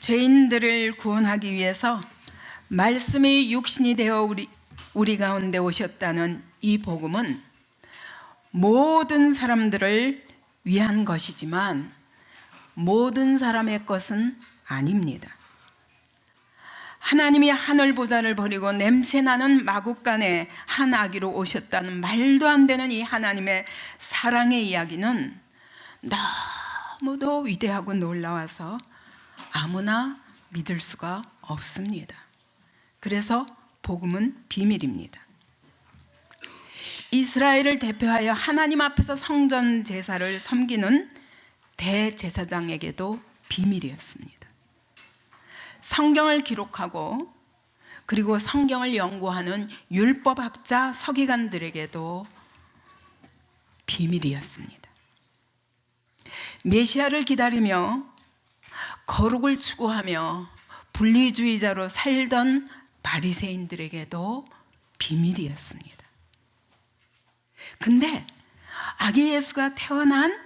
죄인들을 구원하기 위해서 말씀이 육신이 되어 우리 가운데 오셨다는 이 복음은 모든 사람들을 위한 것이지만 모든 사람의 것은 아닙니다. 하나님이 하늘 보좌를 버리고 냄새나는 마국간에 한 아기로 오셨다는 말도 안 되는 이 하나님의 사랑의 이야기는 너무도 위대하고 놀라워서 아무나 믿을 수가 없습니다. 그래서 복음은 비밀입니다. 이스라엘을 대표하여 하나님 앞에서 성전 제사를 섬기는 대제사장에게도 비밀이었습니다. 성경을 기록하고 그리고 성경을 연구하는 율법학자 서기관들에게도 비밀이었습니다. 메시아를 기다리며 거룩을 추구하며 분리주의자로 살던 바리새인들에게도 비밀이었습니다. 근데 아기 예수가 태어난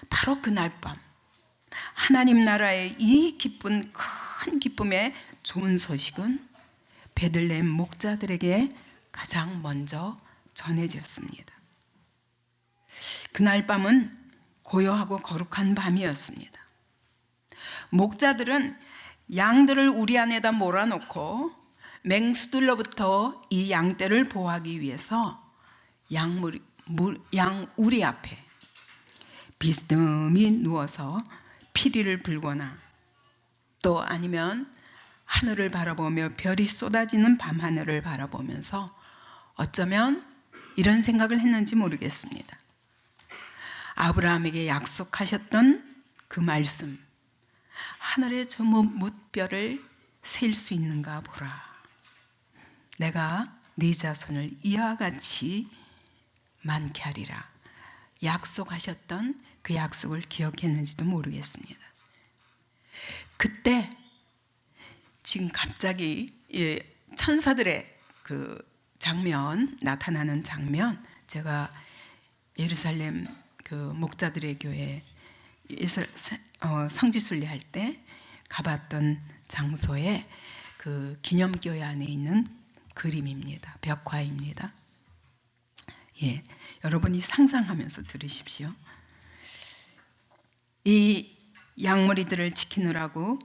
바로 그날 밤 하나님 나라의 이 기쁜 큰 기쁨의 좋은 소식은 베들레헴 목자들에게 가장 먼저 전해졌습니다. 그날 밤은 고요하고 거룩한 밤이었습니다. 목자들은 양들을 우리 안에다 몰아놓고 맹수들로부터 이 양떼를 보호하기 위해서 양우리 앞에 비스듬히 누워서 피리를 불거나 또 아니면 하늘을 바라보며 별이 쏟아지는 밤하늘을 바라보면서 어쩌면 이런 생각을 했는지 모르겠습니다. 아브라함에게 약속하셨던 그 말씀, 하늘의 저 뭇별을 셀 수 있는가 보라. 내가 네 자손을 이와 같이 많게 하리라. 약속하셨던 그 약속을 기억했는지도 모르겠습니다. 그때 지금 갑자기 천사들의 그 장면, 나타나는 장면, 제가 예루살렘 그 목자들의 교회 성지순례 할 때 가봤던 장소에 그 기념교회 안에 있는 그림입니다. 벽화입니다. 예, 여러분이 상상하면서 들으십시오. 이 양머리들을 지키느라고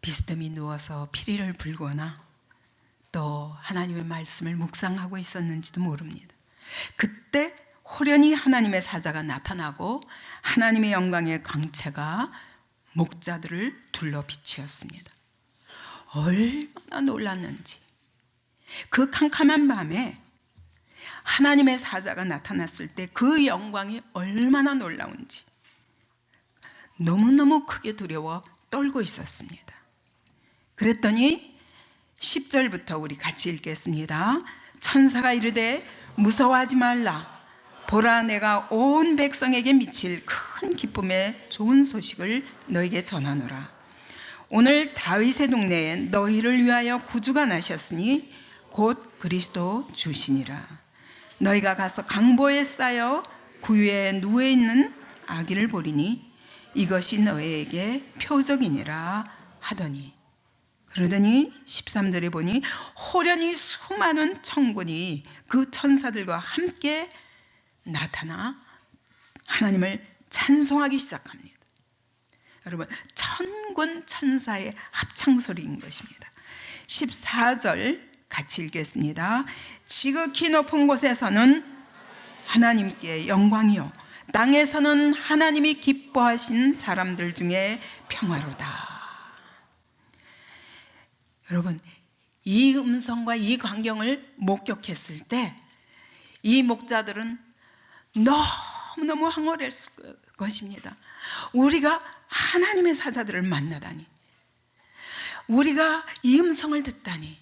비스듬히 누워서 피리를 불거나 또 하나님의 말씀을 묵상하고 있었는지도 모릅니다. 그때 호련히 하나님의 사자가 나타나고 하나님의 영광의 광채가 목자들을 둘러 비추었습니다. 얼마나 놀랐는지. 그 캄캄한 밤에 하나님의 사자가 나타났을 때 그 영광이 얼마나 놀라운지 너무너무 크게 두려워 떨고 있었습니다. 그랬더니 10절부터 우리 같이 읽겠습니다. 천사가 이르되 무서워하지 말라. 보라, 내가 온 백성에게 미칠 큰 기쁨의 좋은 소식을 너에게 전하노라. 오늘 다윗의 동네에 너희를 위하여 구주가 나셨으니 곧 그리스도 주시니라. 너희가 가서 강보에 쌓여 구유에 누워있는 아기를 보리니 이것이 너희에게 표적이니라 하더니, 그러더니 13절에 보니 호련히 수많은 천군이 그 천사들과 함께 나타나 하나님을 찬송하기 시작합니다. 여러분, 천군 천사의 합창소리인 것입니다. 14절 같이 읽겠습니다. 지극히 높은 곳에서는 하나님께 영광이요, 땅에서는 하나님이 기뻐하신 사람들 중에 평화로다. 여러분, 이 음성과 이 광경을 목격했을 때 이 목자들은 너무너무 황홀했을 것입니다. 우리가 하나님의 사자들을 만나다니, 우리가 이 음성을 듣다니,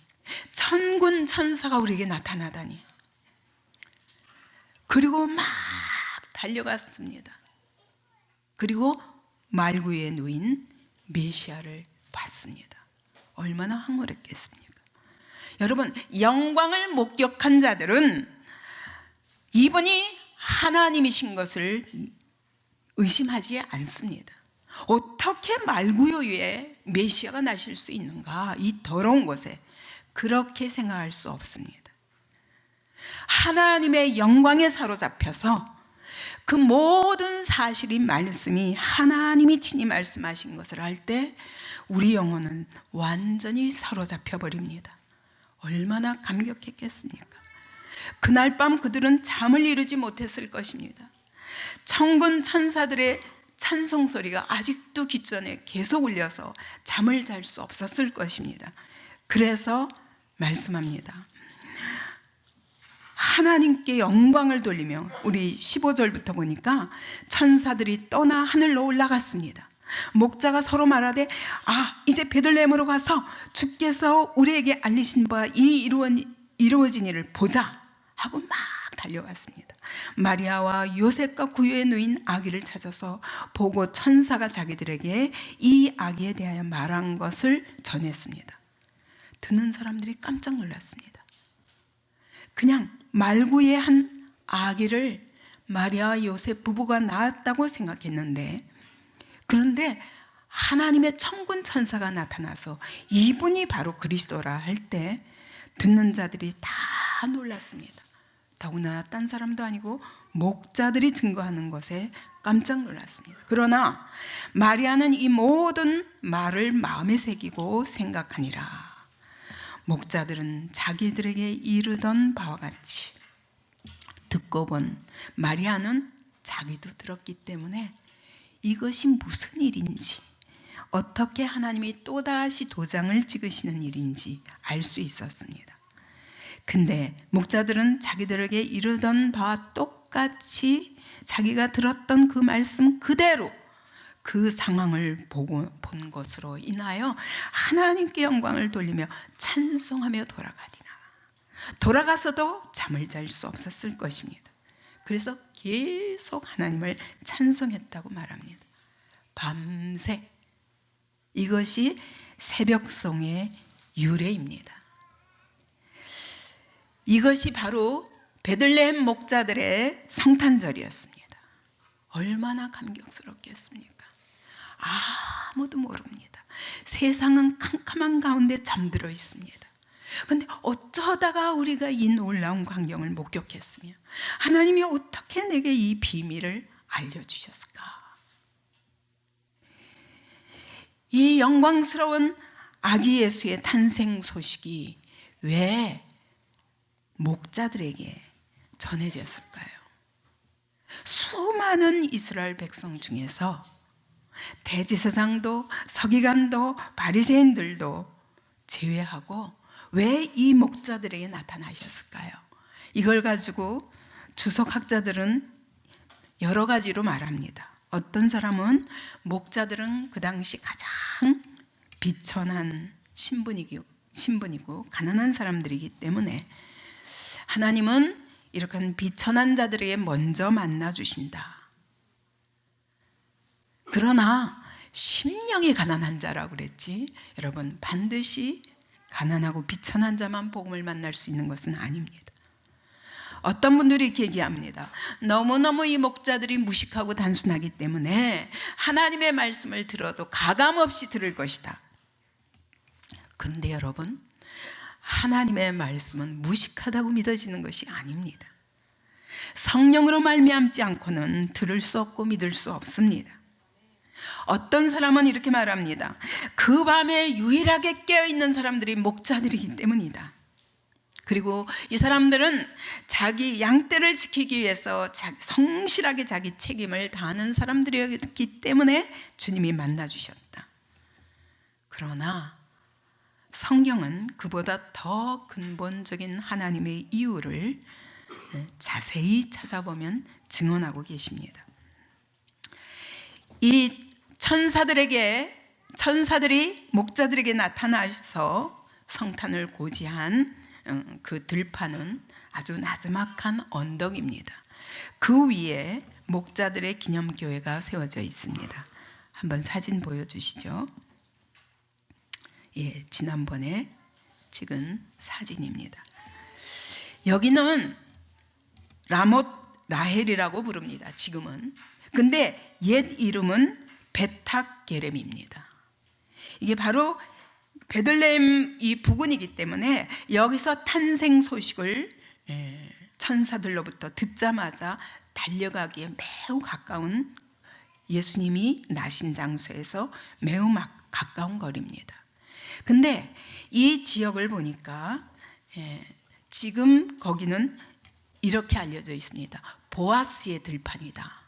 천군 천사가 우리에게 나타나다니. 그리고 막 달려갔습니다. 그리고 말구에 누인 메시아를 봤습니다. 얼마나 황홀했겠습니까? 여러분, 영광을 목격한 자들은 이분이 하나님이신 것을 의심하지 않습니다. 어떻게 말구요에 메시아가 나실 수 있는가? 이 더러운 곳에. 그렇게 생각할 수 없습니다. 하나님의 영광에 사로잡혀서 그 모든 사실이 말씀이 하나님이 친히 말씀하신 것을 할 때 우리 영혼은 완전히 사로잡혀 버립니다. 얼마나 감격했겠습니까? 그날 밤 그들은 잠을 이루지 못했을 것입니다. 천군 천사들의 찬송 소리가 아직도 귓전에 계속 울려서 잠을 잘 수 없었을 것입니다. 그래서 말씀합니다. 하나님께 영광을 돌리며, 우리 15절부터 보니까 천사들이 떠나 하늘로 올라갔습니다. 목자가 서로 말하되 이제 베들레헴으로 가서 주께서 우리에게 알리신 바 이 이루어진 일을 보자 하고 막 달려갔습니다. 마리아와 요셉과 구유에 누인 아기를 찾아서 보고 천사가 자기들에게 이 아기에 대하여 말한 것을 전했습니다. 듣는 사람들이 깜짝 놀랐습니다. 그냥 말구의 한 아기를 마리아와 요셉 부부가 낳았다고 생각했는데, 그런데 하나님의 천군 천사가 나타나서 이분이 바로 그리스도라 할 때 듣는 자들이 다 놀랐습니다. 더구나 딴 사람도 아니고 목자들이 증거하는 것에 깜짝 놀랐습니다. 그러나 마리아는 이 모든 말을 마음에 새기고 생각하니라. 목자들은 자기들에게 이르던 바와 같이 듣고 본, 마리아는 자기도 들었기 때문에 이것이 무슨 일인지, 어떻게 하나님이 또다시 도장을 찍으시는 일인지 알 수 있었습니다. 근데 목자들은 자기들에게 이르던 바와 똑같이 자기가 들었던 그 말씀 그대로 그 상황을 본 것으로 인하여 하나님께 영광을 돌리며 찬송하며 돌아가서도 잠을 잘 수 없었을 것입니다. 그래서 계속 하나님을 찬송했다고 말합니다. 밤새. 이것이 새벽송의 유래입니다. 이것이 바로 베들레헴 목자들의 성탄절이었습니다. 얼마나 감격스럽겠습니까? 아무도 모릅니다. 세상은 캄캄한 가운데 잠들어 있습니다. 그런데 어쩌다가 우리가 이 놀라운 광경을 목격했으며 하나님이 어떻게 내게 이 비밀을 알려주셨을까? 이 영광스러운 아기 예수의 탄생 소식이 왜 목자들에게 전해졌을까요? 수많은 이스라엘 백성 중에서 대제사장도 서기관도 바리새인들도 제외하고 왜 이 목자들에게 나타나셨을까요? 이걸 가지고 주석학자들은 여러 가지로 말합니다. 어떤 사람은 목자들은 그 당시 가장 비천한 신분이고 가난한 사람들이기 때문에 하나님은 이렇게 비천한 자들에게 먼저 만나 주신다. 그러나 심령이 가난한 자라고 그랬지, 여러분, 반드시 가난하고 비천한 자만 복음을 만날 수 있는 것은 아닙니다. 어떤 분들이 이렇게 얘기합니다. 너무너무 이 목자들이 무식하고 단순하기 때문에 하나님의 말씀을 들어도 가감없이 들을 것이다. 그런데 여러분, 하나님의 말씀은 무식하다고 믿어지는 것이 아닙니다. 성령으로 말미암지 않고는 들을 수 없고 믿을 수 없습니다. 어떤 사람은 이렇게 말합니다. 그 밤에 유일하게 깨어있는 사람들이 목자들이기 때문이다. 그리고 이 사람들은 자기 양떼를 지키기 위해서 성실하게 자기 책임을 다하는 사람들이었기 때문에 주님이 만나주셨다. 그러나 성경은 그보다 더 근본적인 하나님의 이유를 자세히 찾아보면 증언하고 계십니다. 이 천사들이 목자들에게 나타나서 성탄을 고지한 그 들판은 아주 나지막한 언덕입니다. 그 위에 목자들의 기념교회가 세워져 있습니다. 한번 사진 보여주시죠. 예, 지난번에 찍은 사진입니다. 여기는 라못 라헬이라고 부릅니다. 지금은. 근데 옛 이름은 베탁게렘입니다. 이게 바로 베들레헴 이 부근이기 때문에 여기서 탄생 소식을 천사들로부터 듣자마자 달려가기에 매우 가까운, 예수님이 나신 장소에서 매우 가까운 거리입니다. 근데 이 지역을 보니까 지금 거기는 이렇게 알려져 있습니다. 보아스의 들판이다.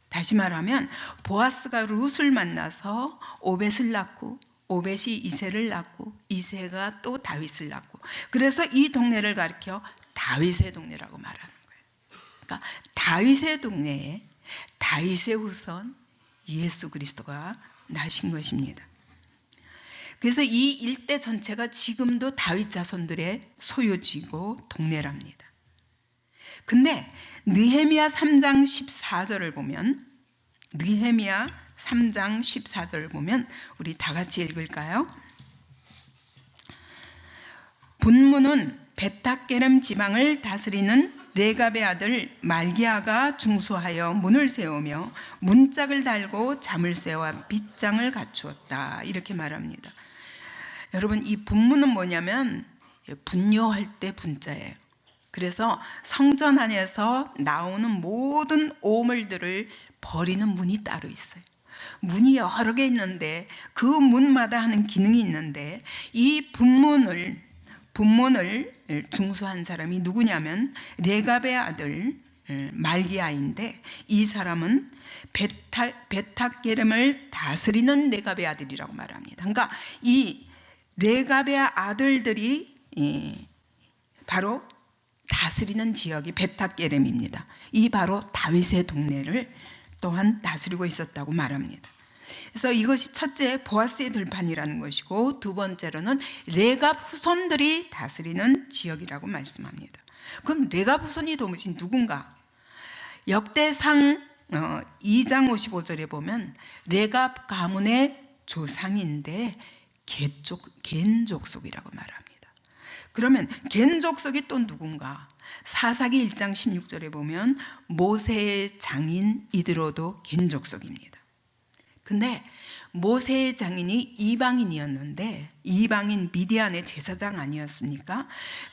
다시 말하면 보아스가 룻을 만나서 오벳을 낳고 오벳이 이새를 낳고 이새가 또 다윗을 낳고, 그래서 이 동네를 가리켜 다윗의 동네라고 말하는 거예요. 그러니까 다윗의 동네에 다윗의 후손 예수 그리스도가 나신 것입니다. 그래서 이 일대 전체가 지금도 다윗 자손들의 소유지고 동네랍니다. 근데 느헤미야 3장 14절을 보면, 느헤미야 3장 14절을 보면 우리 다 같이 읽을까요? 분문은 베탁게렘 지방을 다스리는 레갑의 아들 말기야가 중수하여 문을 세우며 문짝을 달고 자물쇠와 빗장을 갖추었다, 이렇게 말합니다. 여러분, 이 분문은 뭐냐면 분뇨할 때 분자예요. 그래서 성전 안에서 나오는 모든 오물들을 버리는 문이 따로 있어요. 문이 여러 개 있는데 그 문마다 하는 기능이 있는데, 이 분문을 중수한 사람이 누구냐면 레갑의 아들 말기야인데, 이 사람은 베탁게렘을 다스리는 레갑의 아들이라고 말합니다. 그러니까 이 레갑의 아들들이 바로 다스리는 지역이 베탁게렘입니다. 이 바로 다윗의 동네를 또한 다스리고 있었다고 말합니다. 그래서 이것이 첫째 보아스의 들판이라는 것이고, 두 번째로는 레갑 후손들이 다스리는 지역이라고 말씀합니다. 그럼 레갑 후손이 도무지 누군가? 역대상 2장 55절에 보면 레갑 가문의 조상인데 겐 족속이라고 말합니다. 그러면 겐 족속이 또 누군가? 사사기 1장 16절에 보면 모세의 장인 이드로도 겐 족속입니다. 근데 모세의 장인이 이방인이었는데, 이방인 미디안의 제사장 아니었습니까?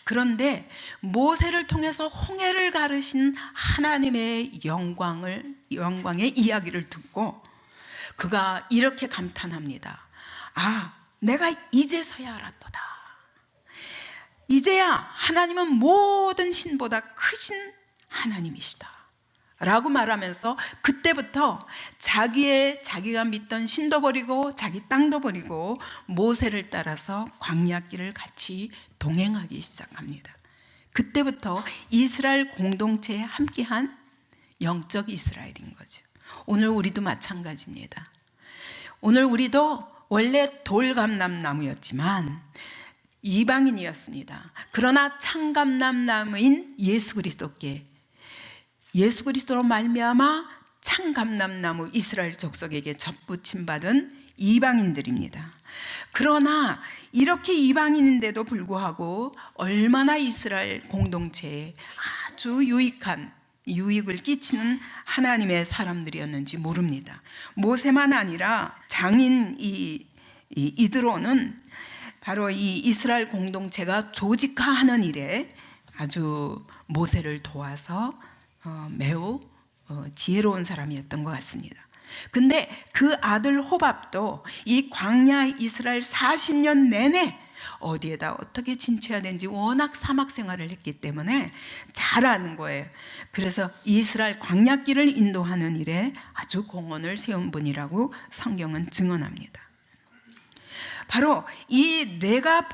그런데 모세를 통해서 홍해를 가르신 하나님의 영광의 이야기를 듣고 그가 이렇게 감탄합니다. 아, 내가 이제서야 알았도다. 이제야 하나님은 모든 신보다 크신 하나님이시다 라고 말하면서, 그때부터 자기가 믿던 신도 버리고 자기 땅도 버리고 모세를 따라서 광야길을 같이 동행하기 시작합니다. 그때부터 이스라엘 공동체에 함께한 영적 이스라엘인 거죠. 오늘 우리도 마찬가지입니다. 오늘 우리도 원래 돌감람나무였지만 이방인이었습니다. 그러나 참감람나무인 예수 그리스도로 말미암아 참감람나무 이스라엘 족속에게 접붙임 받은 이방인들입니다. 그러나 이렇게 이방인인데도 불구하고 얼마나 이스라엘 공동체에 아주 유익을 끼치는 하나님의 사람들이었는지 모릅니다. 모세만 아니라 장인 이드로는 바로 이 이스라엘 공동체가 조직화하는 일에 아주 모세를 도와서 매우 지혜로운 사람이었던 것 같습니다. 근데 그 아들 호밥도 이 광야 이스라엘 40년 내내 어디에다 어떻게 진취해야 되는지 워낙 사막 생활을 했기 때문에 잘 아는 거예요. 그래서 이스라엘 광야길을 인도하는 일에 아주 공헌을 세운 분이라고 성경은 증언합니다. 바로 이 레갑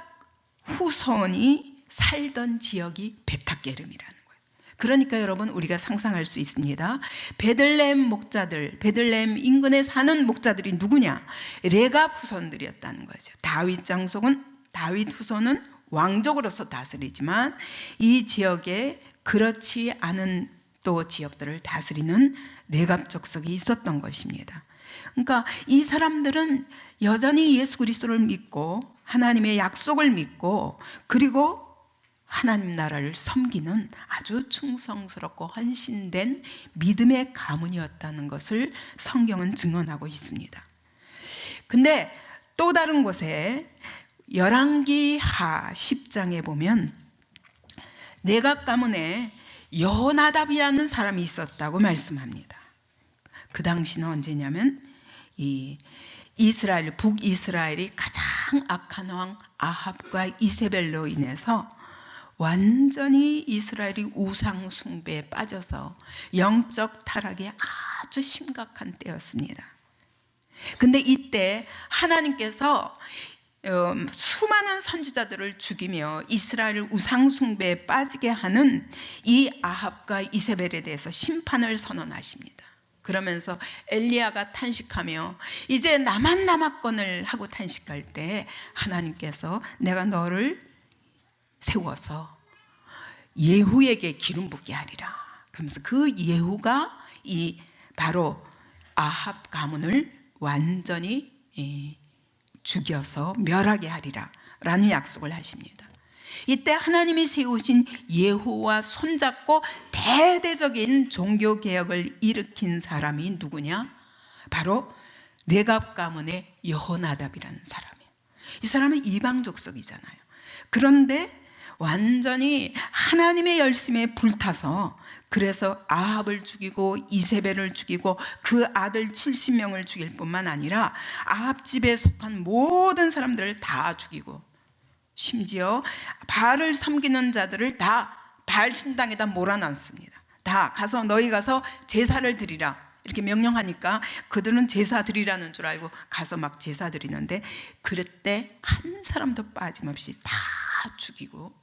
후손이 살던 지역이 베탁게렘이라는 거예요. 그러니까 여러분, 우리가 상상할 수 있습니다. 베들레헴 인근에 사는 목자들이 누구냐? 레갑 후손들이었다는 거죠. 다윗 후손은 왕족으로서 다스리지만 이 지역에 그렇지 않은 또 지역들을 다스리는 레갑 족속이 있었던 것입니다. 그러니까 이 사람들은 여전히 예수 그리스도를 믿고 하나님의 약속을 믿고, 그리고 하나님 나라를 섬기는 아주 충성스럽고 헌신된 믿음의 가문이었다는 것을 성경은 증언하고 있습니다. 근데 또 다른 곳에 열왕기하 10장에 보면 내각 가문에 여호나답이라는 사람이 있었다고 말씀합니다. 그 당시는 언제냐면 이 이스라엘, 북이스라엘이 가장 악한 왕 아합과 이세벨로 인해서 완전히 이스라엘이 우상 숭배에 빠져서 영적 타락이 아주 심각한 때였습니다. 근데 이때 하나님께서 수많은 선지자들을 죽이며 이스라엘 우상 숭배에 빠지게 하는 이 아합과 이세벨에 대해서 심판을 선언하십니다. 그러면서 엘리야가 탄식하며 이제 나만 남았건을 하고 탄식할 때 하나님께서 내가 너를 세워서 예후에게 기름 붓게 하리라. 그러면서 그 예후가 이 바로 아합 가문을 완전히 죽여서 멸하게 하리라 라는 약속을 하십니다. 이때 하나님이 세우신 예후와 손잡고 대대적인 종교개혁을 일으킨 사람이 누구냐? 바로 레갑 가문의 여호나답이라는 사람이에요. 이 사람은 이방 족속이잖아요. 그런데 완전히 하나님의 열심에 불타서 그래서 아합을 죽이고 이세벨을 죽이고 그 아들 70명을 죽일 뿐만 아니라 아합 집에 속한 모든 사람들을 다 죽이고 심지어 바알을 섬기는 자들을 다 바알 신당에다 몰아넣습니다. 다 가서 너희 가서 제사를 드리라 이렇게 명령하니까 그들은 제사 드리라는 줄 알고 가서 막 제사 드리는데 그때 한 사람도 빠짐없이 다 죽이고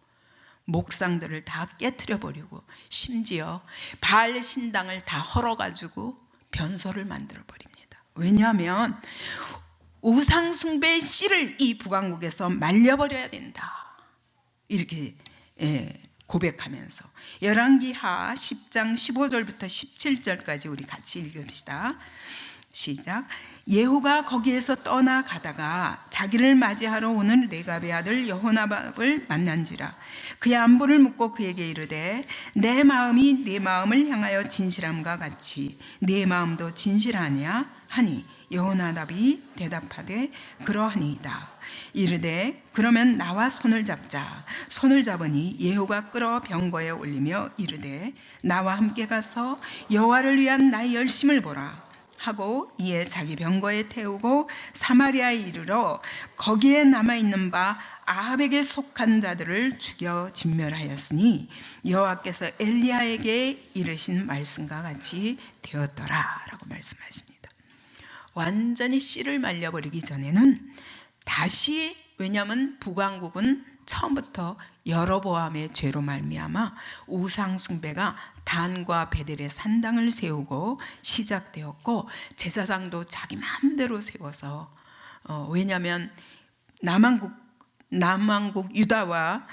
목상들을 다 깨트려 버리고 심지어 바알 신당을 다 헐어가지고 변소를 만들어 버립니다. 왜냐하면 우상 숭배의 씨를 이 북왕국에서 말려버려야 된다 이렇게 고백하면서 열왕기하 10장 15절부터 17절까지 우리 같이 읽읍시다. 시작. 예후가 거기에서 떠나가다가 자기를 맞이하러 오는 레갑의 아들 여호나답을 만난지라. 그의 안부를 묻고 그에게 이르되 내 마음이 네 마음을 향하여 진실함과 같이 네 마음도 진실하냐 하니 여호나답이 대답하되 그러하니이다. 이르되 그러면 나와 손을 잡자. 손을 잡으니 예후가 끌어 병거에 올리며 이르되 나와 함께 가서 여호와를 위한 나의 열심을 보라 하고 이에 자기 병거에 태우고 사마리아에 이르러 거기에 남아있는 바 아합에게 속한 자들을 죽여 진멸하였으니 여호와께서 엘리야에게 이르신 말씀과 같이 되었더라 라고 말씀하십니다. 완전히 씨를 말려버리기 전에는 다시, 왜냐하면 북왕국은 처음부터 여로보암의 죄로 말미암아 우상 숭배가 단과 베델의 산당을 세우고 시작되었고 제사장도 자기 마음대로 세워서 왜냐하면 남왕국 유다와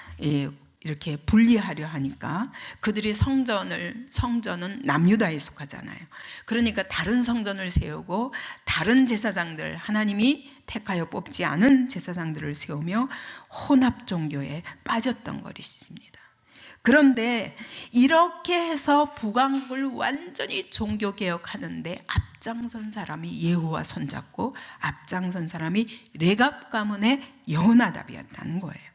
이렇게 분리하려 하니까 그들이 성전은 남유다에 속하잖아요. 그러니까 다른 성전을 세우고 다른 제사장들, 하나님이 택하여 뽑지 않은 제사장들을 세우며 혼합 종교에 빠졌던 것입니다. 그런데 이렇게 해서 북왕국을 완전히 종교개혁하는데 앞장선 사람이 예후와 손잡고 앞장선 사람이 레갑 가문의 여호나답이었다는 거예요.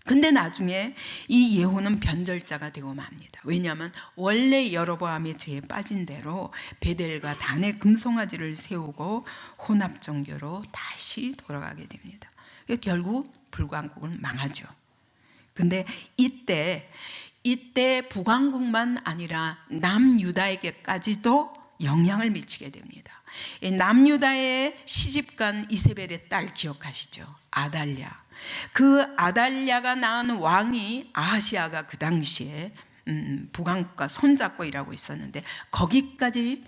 근데 나중에 이 예후는 변절자가 되고 맙니다. 왜냐하면 원래 여로보암의 죄에 빠진 대로 베델과 단의 금송아지를 세우고 혼합 종교로 다시 돌아가게 됩니다. 결국 북왕국은 망하죠. 근데 이때 북왕국만 아니라 남유다에게까지도 영향을 미치게 됩니다. 남유다의 시집간 이세벨의 딸 기억하시죠? 아달랴. 그 아달랴가 낳은 왕이 아하시아가 그 당시에 북왕국과 손잡고 일하고 있었는데 거기까지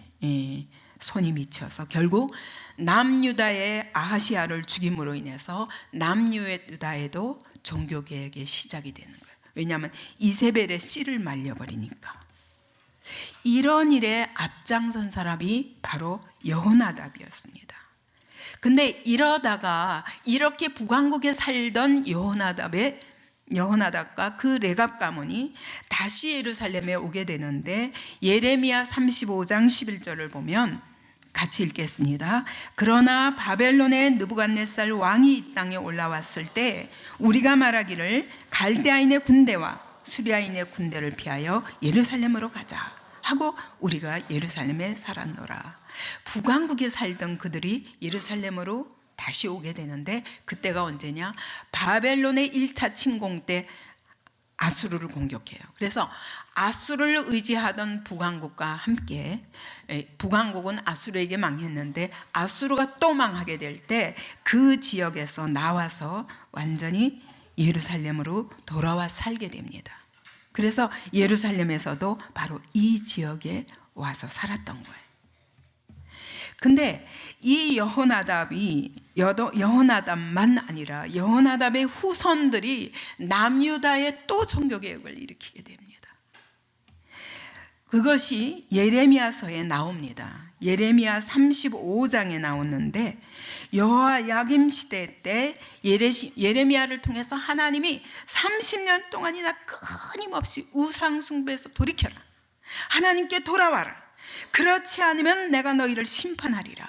손이 미쳐서 결국 남유다의 아하시아를 죽임으로 인해서 남유다에도 종교개혁의 시작이 되는 거예요. 왜냐하면 이세벨의 씨를 말려버리니까. 이런 일에 앞장선 사람이 바로 여호나답이었습니다. 근데 이러다가 이렇게 북왕국에 살던 여호나답의 여호나답과 그 레갑 가문이 다시 예루살렘에 오게 되는데 예레미야 35장 11절을 보면 같이 읽겠습니다. 그러나 바벨론의 느부갓네살 왕이 이 땅에 올라왔을 때 우리가 말하기를 갈대아인의 군대와 수리아인의 군대를 피하여 예루살렘으로 가자 하고 우리가 예루살렘에 살았노라. 북왕국에 살던 그들이 예루살렘으로 다시 오게 되는데 그때가 언제냐? 바벨론의 1차 침공 때 아수르를 공격해요. 그래서 아수르를 의지하던 북왕국과 함께, 북왕국은 아수르에게 망했는데 아수르가 또 망하게 될 때 그 지역에서 나와서 완전히 예루살렘으로 돌아와 살게 됩니다. 그래서 예루살렘에서도 바로 이 지역에 와서 살았던 거예요. 근데 이 여호나답만 아니라 여호나답의 후손들이 남유다에 또 종교개혁을 일으키게 됩니다. 그것이 예레미야서에 나옵니다. 예레미야 35장에 나오는데 여호야김 시대 때 예레미야를 통해서 하나님이 30년 동안이나 끊임없이 우상 숭배에서 돌이켜라, 하나님께 돌아와라, 그렇지 않으면 내가 너희를 심판하리라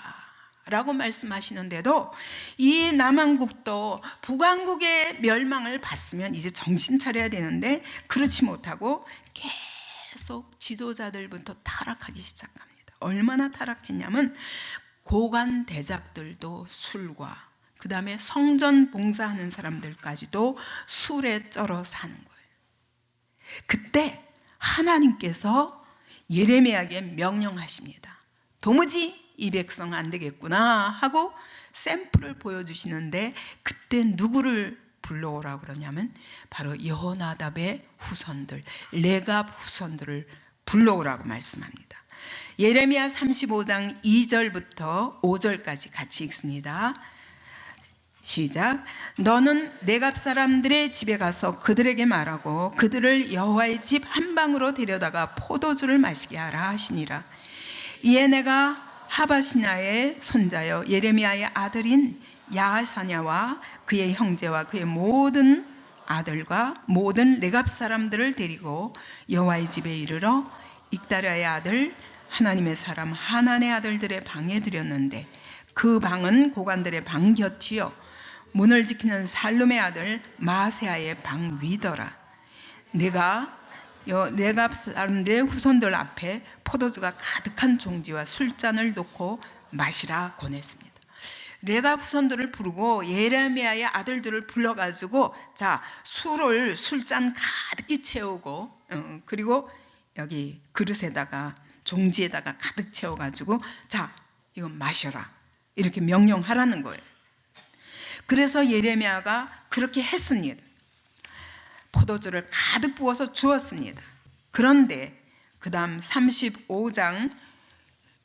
라고 말씀하시는데도 이 남왕국도 북왕국의 멸망을 봤으면 이제 정신 차려야 되는데 그렇지 못하고 계속 지도자들부터 타락하기 시작합니다. 얼마나 타락했냐면 고관 대작들도 술과 그 다음에 성전 봉사하는 사람들까지도 술에 쩔어 사는 거예요. 그때 하나님께서 예레미야에게 명령하십니다. 도무지 이 백성 안 되겠구나 하고 샘플을 보여주시는데 그때 누구를 불러오라고 그러냐면 바로 여호나답의 후손들, 레갑 후손들을 불러오라고 말씀합니다. 예레미야 35장 2절부터 5절까지 같이 읽습니다. 시작. 너는 레갑 사람들의 집에 가서 그들에게 말하고 그들을 여호와의 집 한 방으로 데려다가 포도주를 마시게 하라 하시니라. 이에 내가 하바시냐의 손자여 예레미야의 아들인 야하사냐와 그의 형제와 그의 모든 아들과 모든 레갑 사람들을 데리고 여호와의 집에 이르러 익다랴의 아들 하나님의 사람 하난의 아들들의 방에 들였는데 그 방은 고관들의 방 곁이요 문을 지키는 살룸의 아들 마세아의 방 위더라. 내가 레갑 사람들의 후손들 앞에 포도주가 가득한 종지와 술잔을 놓고 마시라 권했습니다. 레갑 후손들을 부르고 예레미야의 아들들을 불러가지고 자 술잔 가득히 채우고 그리고 여기 그릇에다가 종지에다가 가득 채워가지고 자 이거 마셔라 이렇게 명령하라는 거예요. 그래서 예레미야가 그렇게 했습니다. 포도주를 가득 부어서 주었습니다. 그런데 그 다음 35장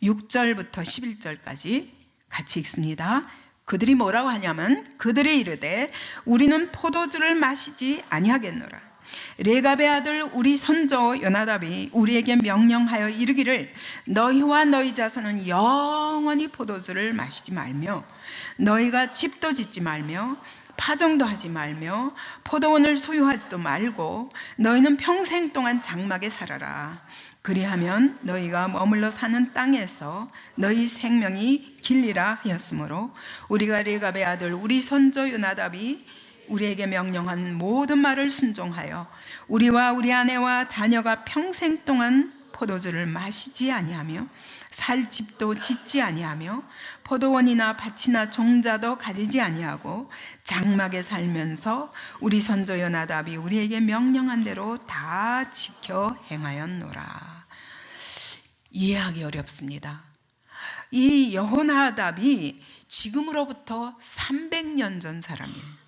6절부터 11절까지 같이 읽습니다. 그들이 뭐라고 하냐면 그들이 이르되 우리는 포도주를 마시지 아니하겠노라. 레갑의 아들 우리 선조 여나답이 우리에게 명령하여 이르기를 너희와 너희 자손은 영원히 포도주를 마시지 말며 너희가 집도 짓지 말며 파종도 하지 말며 포도원을 소유하지도 말고 너희는 평생 동안 장막에 살아라. 그리하면 너희가 머물러 사는 땅에서 너희 생명이 길리라 하였으므로 우리가 레갑의 아들 우리 선조 요나답이 우리에게 명령한 모든 말을 순종하여 우리와 우리 아내와 자녀가 평생 동안 포도주를 마시지 아니하며 살 집도 짓지 아니하며 포도원이나 밭이나 종자도 가지지 아니하고 장막에 살면서 우리 선조 요나답이 우리에게 명령한 대로 다 지켜 행하였노라. 이해하기 어렵습니다. 이 여호나답이 지금으로부터 300년 전 사람이에요.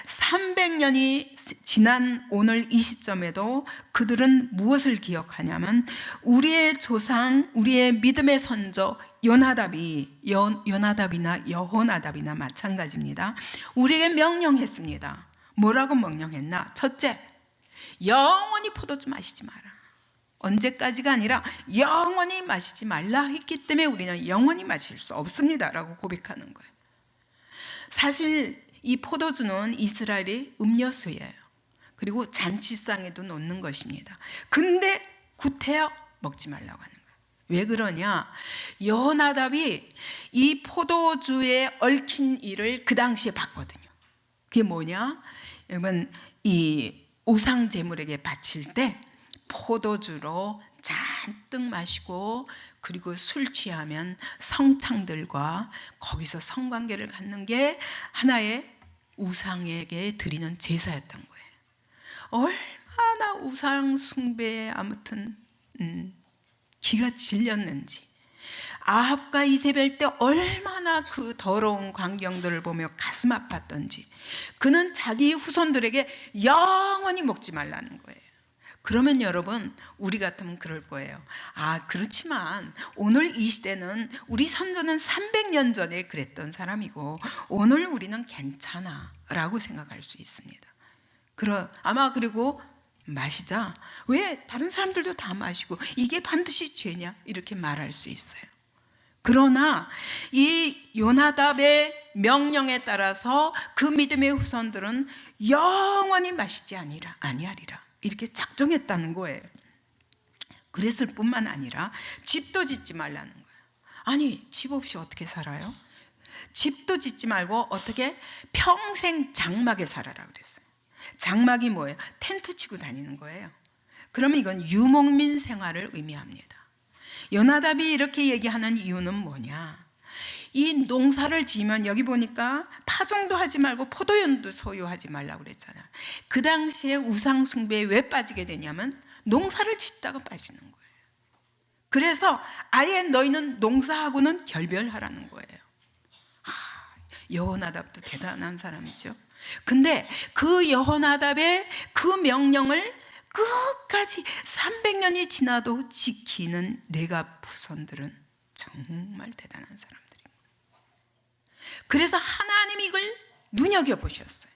300년이 지난 오늘 이 시점에도 그들은 무엇을 기억하냐면 우리의 조상, 우리의 믿음의 선조 요나답이나 여호나답이나 마찬가지입니다. 우리에게 명령했습니다. 뭐라고 명령했나? 첫째, 영원히 포도주 마시지 마라. 언제까지가 아니라 영원히 마시지 말라 했기 때문에 우리는 영원히 마실 수 없습니다 라고 고백하는 거예요. 사실 이 포도주는 이스라엘의 음료수예요. 그리고 잔치상에도 놓는 것입니다. 근데 구태여 먹지 말라고 하는 거예요. 왜 그러냐? 여호나답이 이 포도주에 얽힌 일을 그 당시에 봤거든요. 그게 뭐냐? 여러분, 이 우상 제물에게 바칠 때 포도주로 잔뜩 마시고 그리고 술 취하면 성창들과 거기서 성관계를 갖는 게 하나의 우상에게 드리는 제사였던 거예요. 얼마나 우상 숭배에 아무튼 기가 질렸는지, 아합과 이세벨 때 얼마나 그 더러운 광경들을 보며 가슴 아팠던지, 그는 자기 후손들에게 영원히 먹지 말라는 거예요. 그러면 여러분, 우리 같으면 그럴 거예요. 아, 그렇지만 오늘 이 시대는 우리 선조는 300년 전에 그랬던 사람이고 오늘 우리는 괜찮아 라고 생각할 수 있습니다. 아마 그리고 마시자, 왜 다른 사람들도 다 마시고 이게 반드시 죄냐 이렇게 말할 수 있어요. 그러나 이 요나답의 명령에 따라서 그 믿음의 후손들은 영원히 마시지 아니하리라 이렇게 작정했다는 거예요. 그랬을 뿐만 아니라 집도 짓지 말라는 거예요. 아니, 집 없이 어떻게 살아요? 집도 짓지 말고 어떻게 평생 장막에 살아라 그랬어요. 장막이 뭐예요? 텐트 치고 다니는 거예요. 그러면 이건 유목민 생활을 의미합니다. 요나답이 이렇게 얘기하는 이유는 뭐냐? 이 농사를 지으면 여기 보니까 파종도 하지 말고 포도연도 소유하지 말라고 그랬잖아요. 그 당시에 우상 숭배에 왜 빠지게 되냐면 농사를 짓다가 빠지는 거예요. 그래서 아예 너희는 농사하고는 결별하라는 거예요. 여호나답도 대단한 사람이죠. 근데 그 여호나답의 그 명령을 끝까지 300년이 지나도 지키는 레갑 후손들은 정말 대단한 사람들인 거예요. 그래서 하나님이 이걸 눈여겨보셨어요.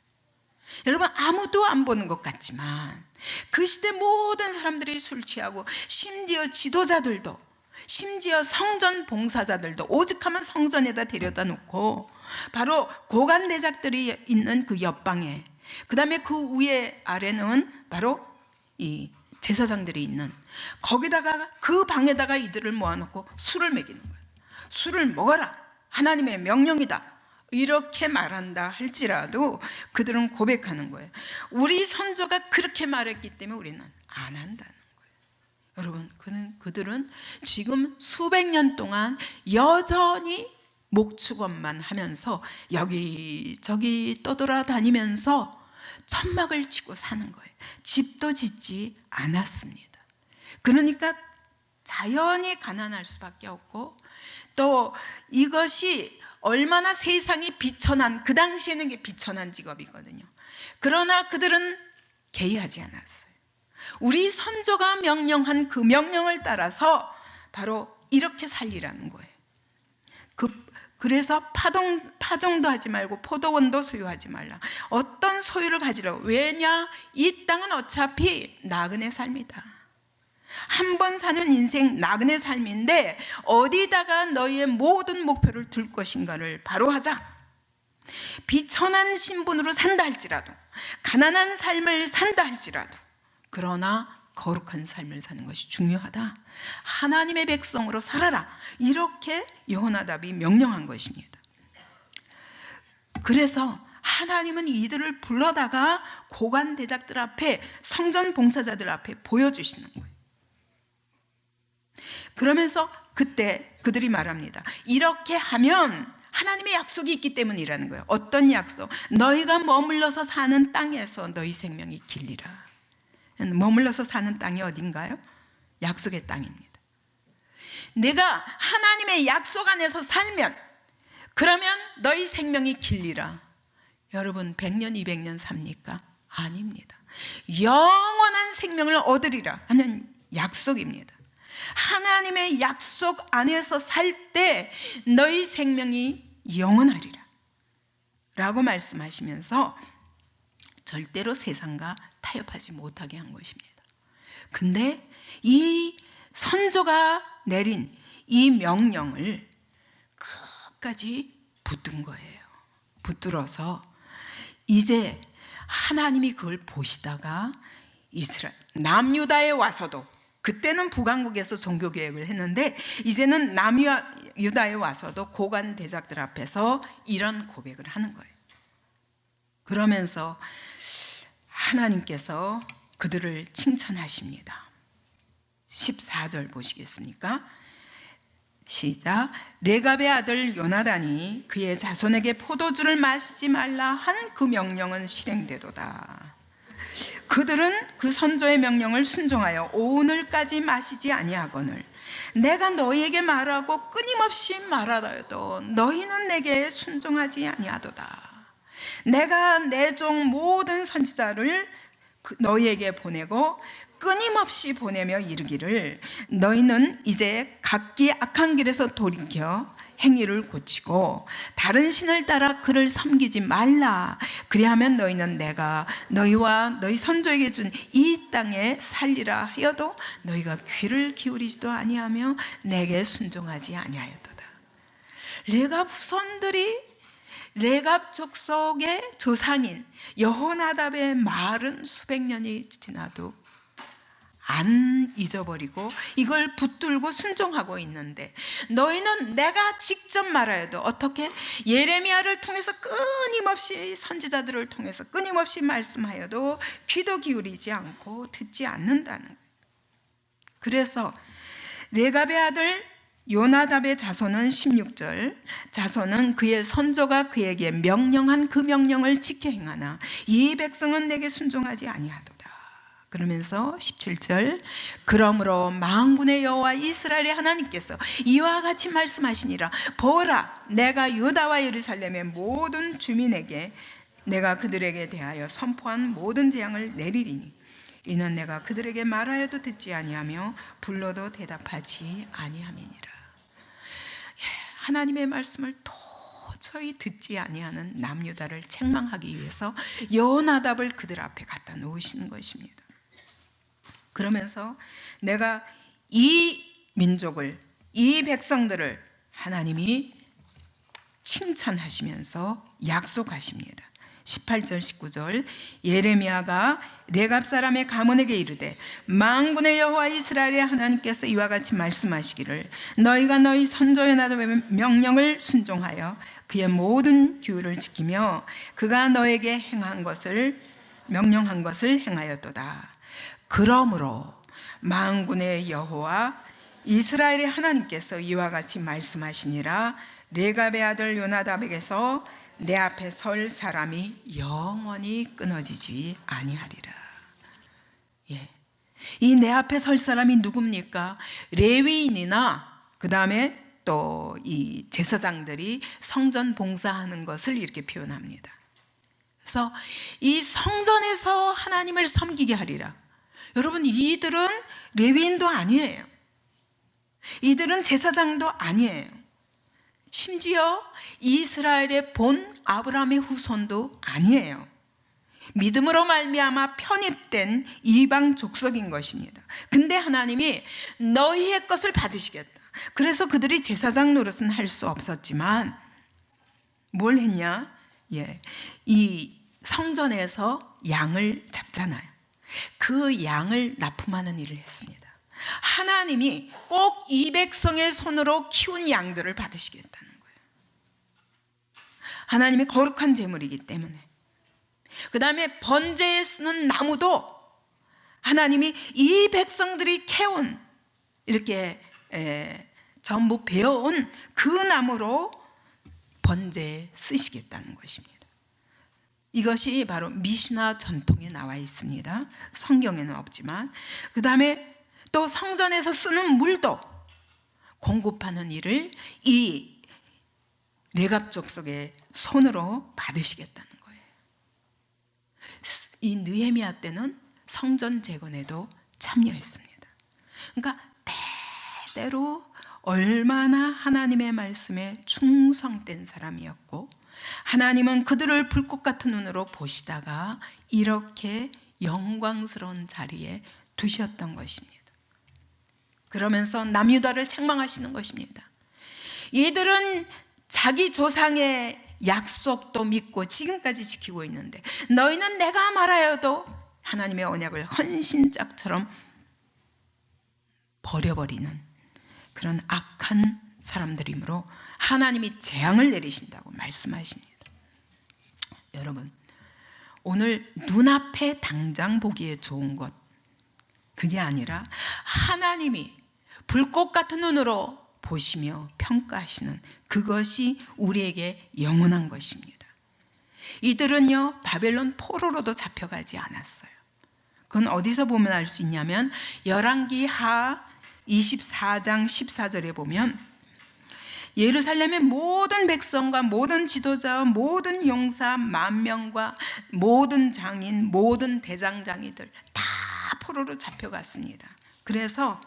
여러분, 아무도 안 보는 것 같지만 그 시대 모든 사람들이 술 취하고, 심지어 지도자들도, 심지어 성전 봉사자들도 오직하면 성전에다 데려다 놓고 바로 고관대작들이 있는 그 옆방에, 그 다음에 그 위에 아래는 바로 이 제사장들이 있는 거기다가 그 방에다가 이들을 모아놓고 술을 먹이는 거예요. 술을 먹어라, 하나님의 명령이다 이렇게 말한다 할지라도 그들은 고백하는 거예요. 우리 선조가 그렇게 말했기 때문에 우리는 안 한다는 거예요. 여러분, 그들은 지금 수백 년 동안 여전히 목축업만 하면서 여기저기 떠돌아다니면서 천막을 치고 사는 거예요. 집도 짓지 않았습니다. 그러니까 자연히 가난할 수밖에 없고, 또 이것이 얼마나 세상이 비천한, 그 당시에는 이게 비천한 직업이거든요. 그러나 그들은 개의하지 않았어요. 우리 선조가 명령한 그 명령을 따라서 바로 이렇게 살리라는 거예요. 그래서 파종도 하지 말고 포도원도 소유하지 말라. 어떤 소유를 가지라고? 왜냐? 이 땅은 어차피 나그네 삶이다. 한 번 사는 인생 나그네 삶인데 어디다가 너희의 모든 목표를 둘 것인가를 바로 하자. 비천한 신분으로 산다 할지라도, 가난한 삶을 산다 할지라도, 그러나 거룩한 삶을 사는 것이 중요하다. 하나님의 백성으로 살아라. 이렇게 여호나답이 명령한 것입니다. 그래서 하나님은 이들을 불러다가 고관 대작들 앞에, 성전 봉사자들 앞에 보여주시는 거예요. 그러면서 그때 그들이 말합니다. 이렇게 하면 하나님의 약속이 있기 때문이라는 거예요. 어떤 약속? 너희가 머물러서 사는 땅에서 너희 생명이 길리라. 머물러서 사는 땅이 어딘가요? 약속의 땅입니다. 내가 하나님의 약속 안에서 살면, 그러면 너희 생명이 길리라. 여러분, 100년 200년 삽니까? 아닙니다. 영원한 생명을 얻으리라 하는 약속입니다. 하나님의 약속 안에서 살 때 너희 생명이 영원하리라 라고 말씀하시면서 절대로 세상과 타협하지 못하게 한 것입니다. 근데 이 선조가 내린 이 명령을 끝까지 붙든 거예요. 붙들어서 이제 하나님이 그걸 보시다가 남유다에 와서도, 그때는 북왕국에서 종교개혁을 했는데 이제는 남유다에 와서도 고관 대작들 앞에서 이런 고백을 하는 거예요. 그러면서 하나님께서 그들을 칭찬하십니다. 14절 보시겠습니까? 시작. 레갑의 아들 요나단이 그의 자손에게 포도주를 마시지 말라 한 그 명령은 실행되도다. 그들은 그 선조의 명령을 순종하여 오늘까지 마시지 아니하거늘 내가 너희에게 말하고 끊임없이 말하여도 너희는 내게 순종하지 아니하도다. 내가 내 종 모든 선지자를 너희에게 보내고 끊임없이 보내며 이르기를 너희는 이제 각기 악한 길에서 돌이켜 행위를 고치고 다른 신을 따라 그를 섬기지 말라. 그리하면 너희는 내가 너희와 너희 선조에게 준 이 땅에 살리라 하여도 너희가 귀를 기울이지도 아니하며 내게 순종하지 아니하였도다. 레갑 후손들이 레갑 족속의 조상인 여호나답의 말은 수백 년이 지나도 안 잊어버리고 이걸 붙들고 순종하고 있는데, 너희는 내가 직접 말하여도 어떻게 예레미야를 통해서 끊임없이 선지자들을 통해서 끊임없이 말씀하여도 귀도 기울이지 않고 듣지 않는다는 거예요. 그래서 레갑의 아들 요나답의 자손은 16절 자손은 그의 선조가 그에게 명령한 그 명령을 지켜 행하나 이 백성은 내게 순종하지 아니하도다. 그러면서 17절 그러므로 만군의 여호와 이스라엘의 하나님께서 이와 같이 말씀하시니라. 보라, 내가 유다와 예루살렘의 모든 주민에게 내가 그들에게 대하여 선포한 모든 재앙을 내리리니 이는 내가 그들에게 말하여도 듣지 아니하며 불러도 대답하지 아니함이니라. 하나님의 말씀을 도저히 듣지 아니하는 남유다를 책망하기 위해서 여호나답을 그들 앞에 갖다 놓으시는 것입니다. 그러면서 내가 이 민족을, 이 백성들을 하나님이 칭찬하시면서 약속하십니다. 18절 19절 예레미야가 레갑 사람의 가문에게 이르되 만군의 여호와 이스라엘의 하나님께서 이와 같이 말씀하시기를 너희가 너희 선조 요나답의 명령을 순종하여 그의 모든 규율을 지키며 그가 너에게 행한 것을 명령한 것을 행하였도다. 그러므로 만군의 여호와 이스라엘의 하나님께서 이와 같이 말씀하시니라. 레갑의 아들 요나답에게서 내 앞에 설 사람이 영원히 끊어지지 아니하리라. 예. 이 내 앞에 설 사람이 누굽니까? 레위인이나 그 다음에 또 이 제사장들이 성전 봉사하는 것을 이렇게 표현합니다. 그래서 이 성전에서 하나님을 섬기게 하리라. 여러분, 이들은 레위인도 아니에요. 이들은 제사장도 아니에요. 심지어 이스라엘의 본 아브라함의 후손도 아니에요. 믿음으로 말미암아 편입된 이방 족속인 것입니다. 근데 하나님이 너희의 것을 받으시겠다. 그래서 그들이 제사장 노릇은 할 수 없었지만 뭘 했냐? 예, 이 성전에서 양을 잡잖아요. 그 양을 납품하는 일을 했습니다. 하나님이 꼭 이 백성의 손으로 키운 양들을 받으시겠다는 거예요. 하나님의 거룩한 제물이기 때문에. 그 다음에 번제에 쓰는 나무도 하나님이 이 백성들이 캐온 이렇게 전부 베어온 그 나무로 번제에 쓰시겠다는 것입니다. 이것이 바로 미시나 전통에 나와 있습니다. 성경에는 없지만. 그 다음에 또 성전에서 쓰는 물도 공급하는 일을 이 레갑 족속의 손으로 받으시겠다는 거예요. 이 느헤미야 때는 성전 재건에도 참여했습니다. 그러니까 때때로 얼마나 하나님의 말씀에 충성된 사람이었고, 하나님은 그들을 불꽃 같은 눈으로 보시다가 이렇게 영광스러운 자리에 두셨던 것입니다. 그러면서 남유다를 책망하시는 것입니다. 이들은 자기 조상의 약속도 믿고 지금까지 지키고 있는데 너희는 내가 말하여도 하나님의 언약을 헌신짝처럼 버려버리는 그런 악한 사람들이므로 하나님이 재앙을 내리신다고 말씀하십니다. 여러분, 오늘 눈앞에 당장 보기에 좋은 것, 그게 아니라 하나님이 불꽃 같은 눈으로 보시며 평가하시는 그것이 우리에게 영원한 것입니다. 이들은요, 바벨론 포로로도 잡혀가지 않았어요. 그건 어디서 보면 알 수 있냐면 열왕기하 24장 14절에 보면 예루살렘의 모든 백성과 모든 지도자와 모든 용사, 만명과 모든 장인, 모든 대장장이들 다 포로로 잡혀갔습니다. 그래서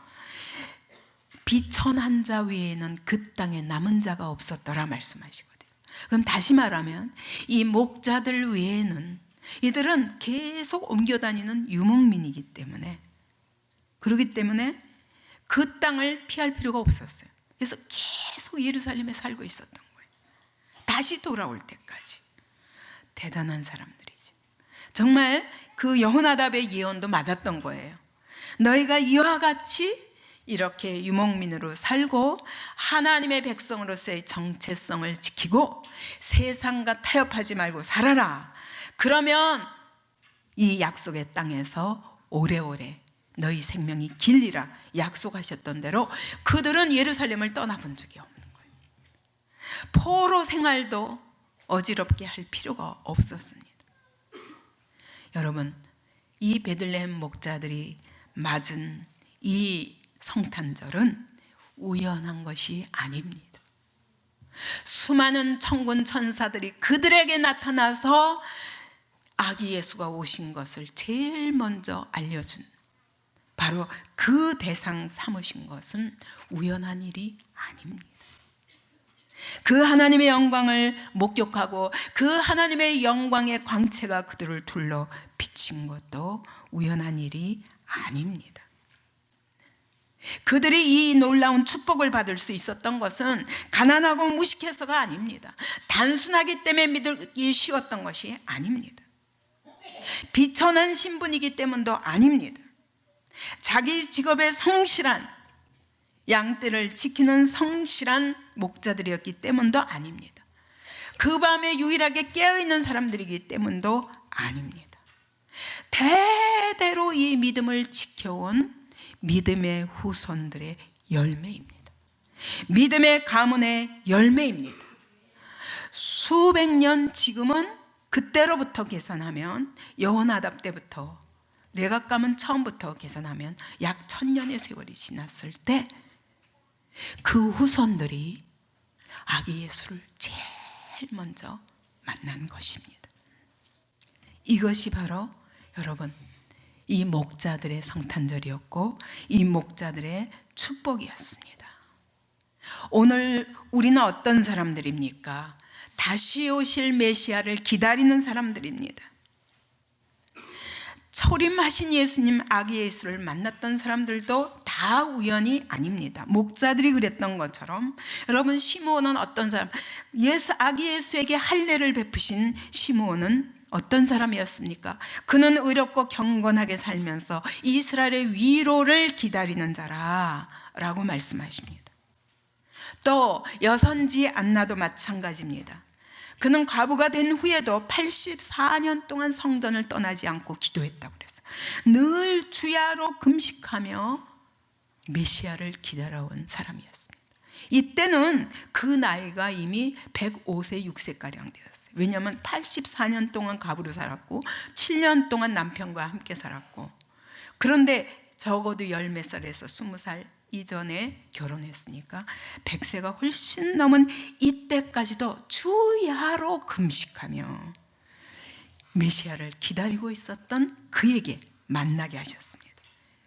비천한 자 외에는 그 땅에 남은 자가 없었더라 말씀하시거든요. 그럼 다시 말하면 이 목자들 외에는 이들은 계속 옮겨다니는 유목민이기 때문에, 그렇기 때문에 그 땅을 피할 필요가 없었어요. 그래서 계속 예루살렘에 살고 있었던 거예요. 다시 돌아올 때까지. 대단한 사람들이죠. 정말 그 여호나답의 예언도 맞았던 거예요. 너희가 이와 같이 이렇게 유목민으로 살고 하나님의 백성으로서의 정체성을 지키고 세상과 타협하지 말고 살아라. 그러면 이 약속의 땅에서 오래오래 너희 생명이 길리라 약속하셨던 대로 그들은 예루살렘을 떠나본 적이 없는 거예요. 포로 생활도 어지럽게 할 필요가 없었습니다. 여러분, 이 베들레헴 목자들이 맞은 이 성탄절은 우연한 것이 아닙니다. 수많은 천군 천사들이 그들에게 나타나서 아기 예수가 오신 것을 제일 먼저 알려준, 바로 그 대상 삼으신 것은 우연한 일이 아닙니다. 그 하나님의 영광을 목격하고 그 하나님의 영광의 광채가 그들을 둘러 비친 것도 우연한 일이 아닙니다. 그들이 이 놀라운 축복을 받을 수 있었던 것은 가난하고 무식해서가 아닙니다. 단순하기 때문에 믿기 쉬웠던 것이 아닙니다. 비천한 신분이기 때문도 아닙니다. 자기 직업에 성실한, 양떼를 지키는 성실한 목자들이었기 때문도 아닙니다. 그 밤에 유일하게 깨어있는 사람들이기 때문도 아닙니다. 대대로 이 믿음을 지켜온 믿음의 후손들의 열매입니다. 믿음의 가문의 열매입니다. 수백 년, 지금은 그때로부터 계산하면 여호나답 때부터 레각 가문 처음부터 계산하면 약 1000년의 세월이 지났을 때 그 후손들이 아기 예수를 제일 먼저 만난 것입니다. 이것이 바로 여러분 이 목자들의 성탄절이었고 이 목자들의 축복이었습니다. 오늘 우리는 어떤 사람들입니까? 다시 오실 메시아를 기다리는 사람들입니다. 초림하신 예수님, 아기 예수를 만났던 사람들도 다 우연이 아닙니다. 목자들이 그랬던 것처럼 여러분, 시므온은 어떤 사람? 아기 예수에게 할례를 베푸신 시므온은 어떤 사람이었습니까? 그는 의롭고 경건하게 살면서 이스라엘의 위로를 기다리는 자라라고 말씀하십니다. 또 여선지 안나도 마찬가지입니다. 그는 과부가 된 후에도 84년 동안 성전을 떠나지 않고 기도했다고 그랬어요. 늘 주야로 금식하며 메시아를 기다려온 사람이었습니다. 이때는 그 나이가 이미 105세, 6세가량 되었어요. 왜냐하면 84년 동안 과부로 살았고 7년 동안 남편과 함께 살았고, 그런데 적어도 열 몇 살에서 20살 이전에 결혼했으니까 100세가 훨씬 넘은 이때까지도 주야로 금식하며 메시아를 기다리고 있었던 그에게 만나게 하셨습니다.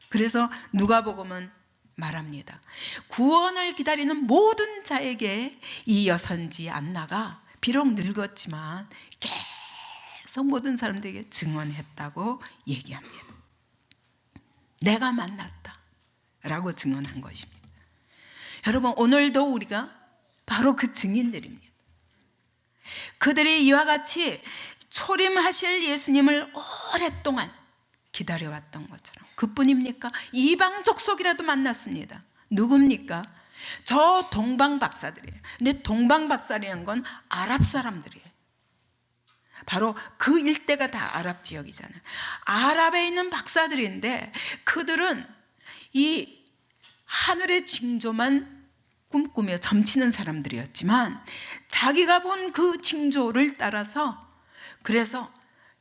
그래서 누가복음은 말합니다. 구원을 기다리는 모든 자에게 이 여선지 안나가 비록 늙었지만 계속 모든 사람들에게 증언했다고 얘기합니다. 내가 만났다 라고 증언한 것입니다. 여러분, 오늘도 우리가 바로 그 증인들입니다. 그들이 이와 같이 초림하실 예수님을 오랫동안 기다려왔던 것처럼, 그뿐입니까? 이방 족속이라도 만났습니다. 누굽니까? 저 동방박사들이에요. 근데 동방박사라는 건 아랍 사람들이에요. 바로 그 일대가 다 아랍 지역이잖아요. 아랍에 있는 박사들인데 그들은 이 하늘의 징조만 꿈꾸며 점치는 사람들이었지만 자기가 본 그 징조를 따라서, 그래서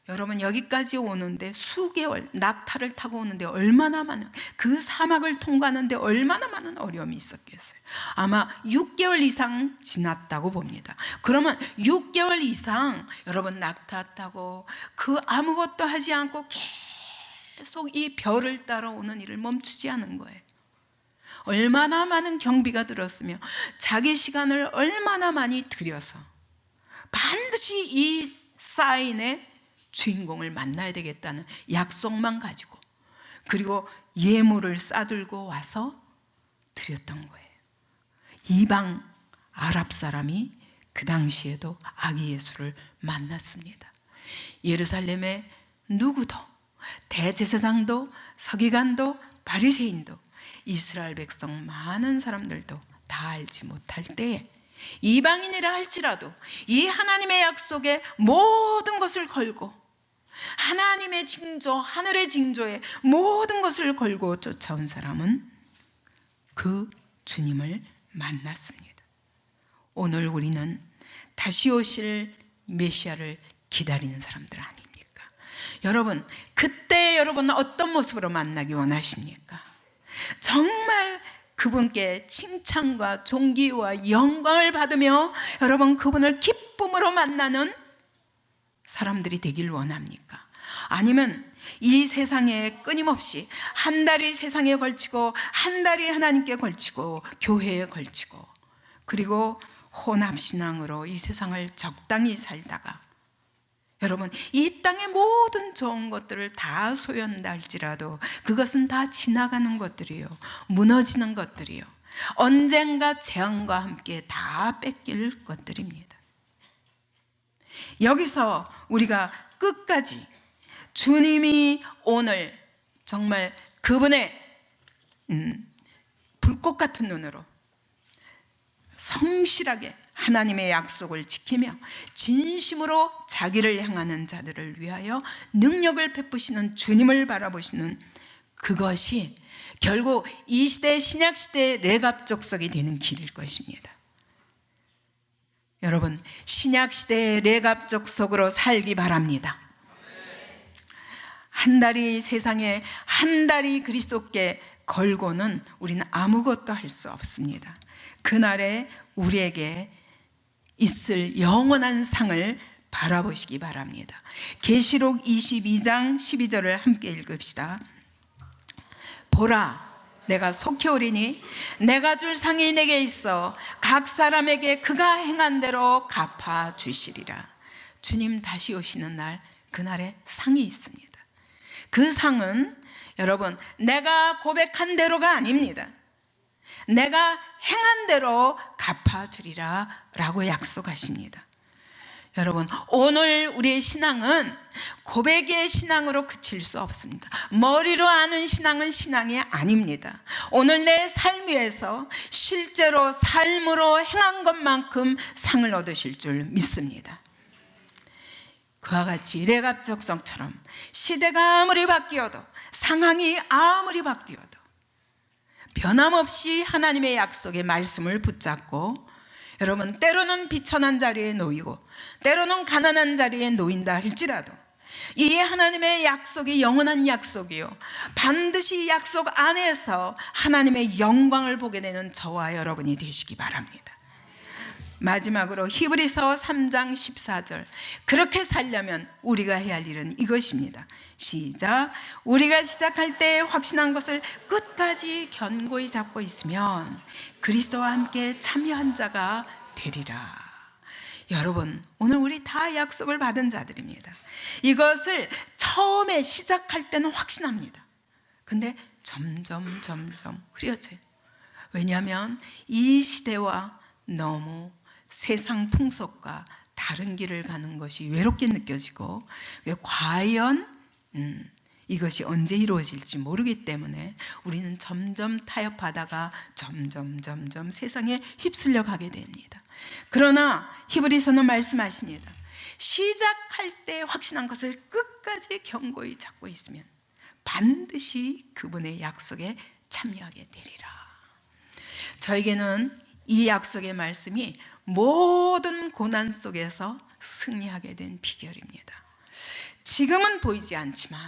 여러분 여기까지 오는데 수개월, 낙타를 타고 오는데 얼마나 많은, 그 사막을 통과하는데 얼마나 많은 어려움이 있었겠어요. 아마 6개월 이상 지났다고 봅니다. 그러면 6개월 이상 여러분 낙타 타고 그 아무것도 하지 않고 계속 이 별을 따라오는 일을 멈추지 않은 거예요. 얼마나 많은 경비가 들었으며 자기 시간을 얼마나 많이 들여서 반드시 이 사인의 주인공을 만나야 되겠다는 약속만 가지고, 그리고 예물을 싸들고 와서 드렸던 거예요. 이방 아랍 사람이 그 당시에도 아기 예수를 만났습니다. 예루살렘에 누구도, 대제사장도, 서기관도, 바리새인도, 이스라엘 백성 많은 사람들도 다 알지 못할 때에 이방인이라 할지라도 이 하나님의 약속에 모든 것을 걸고, 하나님의 징조, 하늘의 징조에 모든 것을 걸고 쫓아온 사람은 그 주님을 만났습니다. 오늘 우리는 다시 오실 메시아를 기다리는 사람들 아닙니까? 여러분, 그때 여러분은 어떤 모습으로 만나기 원하십니까? 정말 그분께 칭찬과 존귀와 영광을 받으며 여러분 그분을 기쁨으로 만나는 사람들이 되길 원합니까? 아니면 이 세상에 끊임없이 한 달이 세상에 걸치고 한 달이 하나님께 걸치고 교회에 걸치고, 그리고 혼합신앙으로 이 세상을 적당히 살다가 여러분 이 땅의 모든 좋은 것들을 다 소유한다 할지라도 그것은 다 지나가는 것들이요, 무너지는 것들이요, 언젠가 재앙과 함께 다 뺏길 것들입니다. 여기서 우리가 끝까지 주님이 오늘 정말 그분의 불꽃 같은 눈으로 성실하게 하나님의 약속을 지키며 진심으로 자기를 향하는 자들을 위하여 능력을 베푸시는 주님을 바라보시는 그것이 결국 이 시대 신약시대의 레갑 족속이 되는 길일 것입니다. 여러분, 신약시대의 레갑 족속으로 살기 바랍니다. 한 달이 세상에, 한 달이 그리스도께 걸고는 우리는 아무것도 할 수 없습니다. 그날에 우리에게 있을 영원한 상을 바라보시기 바랍니다. 계시록 22장 12절을 함께 읽읍시다. 보라, 내가 속히 오리니 내가 줄 상이 내게 있어 각 사람에게 그가 행한 대로 갚아 주시리라. 주님 다시 오시는 날, 그날에 상이 있습니다. 그 상은 여러분 내가 고백한 대로가 아닙니다. 내가 행한 대로 갚아주리라 라고 약속하십니다. 여러분, 오늘 우리의 신앙은 고백의 신앙으로 그칠 수 없습니다. 머리로 아는 신앙은 신앙이 아닙니다. 오늘 내 삶 위에서 실제로 삶으로 행한 것만큼 상을 얻으실 줄 믿습니다. 그와 같이 레갑 족속처럼 시대가 아무리 바뀌어도, 상황이 아무리 바뀌어도 변함없이 하나님의 약속의 말씀을 붙잡고, 여러분 때로는 비천한 자리에 놓이고 때로는 가난한 자리에 놓인다 할지라도 이 하나님의 약속이 영원한 약속이요, 반드시 약속 안에서 하나님의 영광을 보게 되는 저와 여러분이 되시기 바랍니다. 마지막으로 히브리서 3장 14절, 그렇게 살려면 우리가 해야 할 일은 이것입니다. 시작. 우리가 시작할 때 확신한 것을 끝까지 견고히 잡고 있으면 그리스도와 함께 참여한 자가 되리라. 여러분, 오늘 우리 다 약속을 받은 자들입니다. 이것을 처음에 시작할 때는 확신합니다. 근데 점점 흐려져요. 왜냐하면 이 시대와 너무 세상 풍속과 다른 길을 가는 것이 외롭게 느껴지고 과연 이것이 언제 이루어질지 모르기 때문에 우리는 점점 타협하다가 점점 세상에 휩쓸려 가게 됩니다. 그러나 히브리서는 말씀하십니다. 시작할 때 확신한 것을 끝까지 견고히 잡고 있으면 반드시 그분의 약속에 참여하게 되리라. 저에게는 이 약속의 말씀이 모든 고난 속에서 승리하게 된 비결입니다. 지금은 보이지 않지만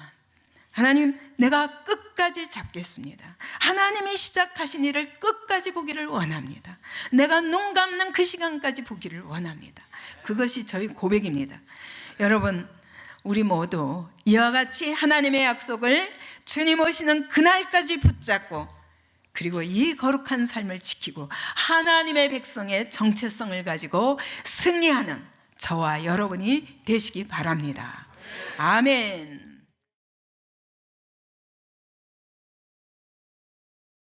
하나님, 내가 끝까지 잡겠습니다. 하나님이 시작하신 일을 끝까지 보기를 원합니다. 내가 눈 감는 그 시간까지 보기를 원합니다. 그것이 저희 고백입니다. 여러분, 우리 모두 이와 같이 하나님의 약속을 주님 오시는 그날까지 붙잡고, 그리고 이 거룩한 삶을 지키고 하나님의 백성의 정체성을 가지고 승리하는 저와 여러분이 되시기 바랍니다. 아멘.